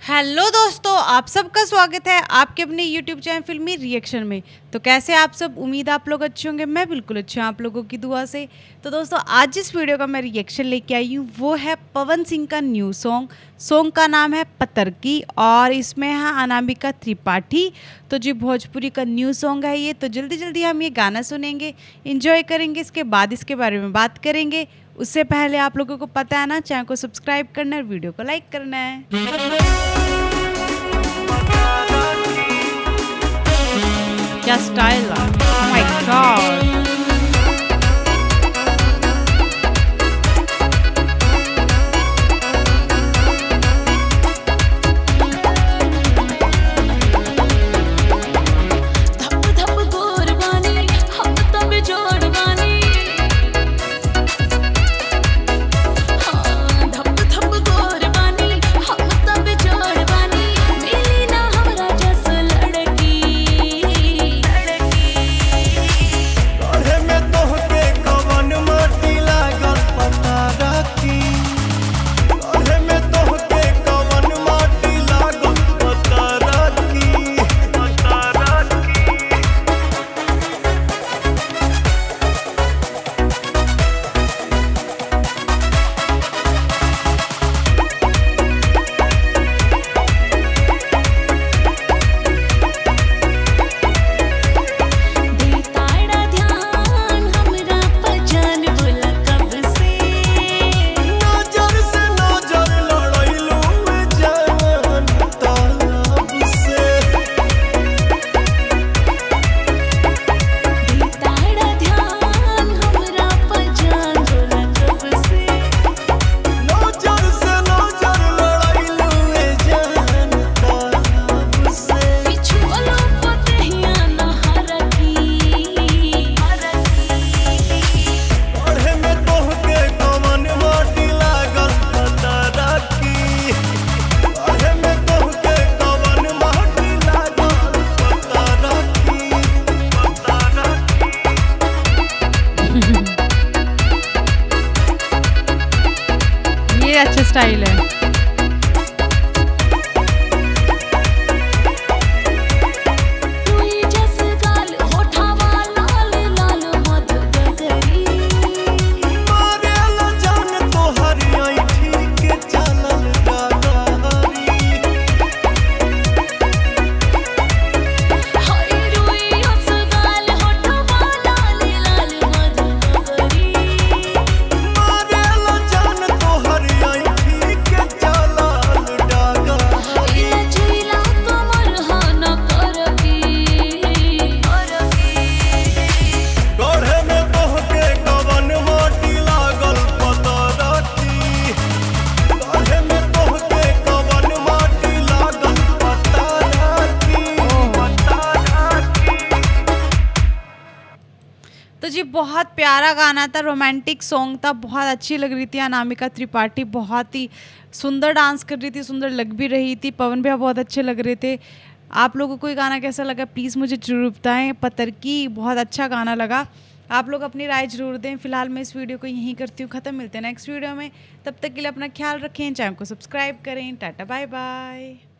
Hello दोस्तों, आप सबका स्वागत है आपके अपने यूट्यूब चैनल फिल्मी रिएक्शन में। तो कैसे आप सब, उम्मीद आप लोग अच्छे होंगे। मैं बिल्कुल अच्छी हूँ आप लोगों की दुआ से। तो दोस्तों, आज जिस वीडियो का मैं रिएक्शन लेके आई हूँ वो है पवन सिंह का न्यू सॉन्ग का नाम है पतरकी और इसमें है अनामिका त्रिपाठी। तो जी भोजपुरी का न्यू सॉन्ग है ये। तो जल्दी जल्दी हम ये गाना सुनेंगे, इंजॉय करेंगे, इसके बाद इसके बारे में बात करेंगे। उससे पहले आप लोगों को पता है ना, चैनल को सब्सक्राइब करना है, वीडियो को लाइक करना है। क्या स्टाइल है, ओह माय गॉड। ये अच्छा स्टाइल है। तो जी बहुत प्यारा गाना था, रोमांटिक सॉन्ग था, बहुत अच्छी लग रही थी। अनामिका त्रिपाठी बहुत ही सुंदर डांस कर रही थी, सुंदर लग भी रही थी। पवन भैया बहुत अच्छे लग रहे थे। आप लोगों को ये गाना कैसा लगा प्लीज़ मुझे जरूर बताएं। पतरकी बहुत अच्छा गाना लगा। आप लोग अपनी राय जरूर दें। फिलहाल मैं इस वीडियो को यहीं करती हूँ ख़त्म। मिलते हैं नेक्स्ट वीडियो में, तब तक के लिए अपना ख्याल रखें, चैनल को सब्सक्राइब करें। Tata bye bye.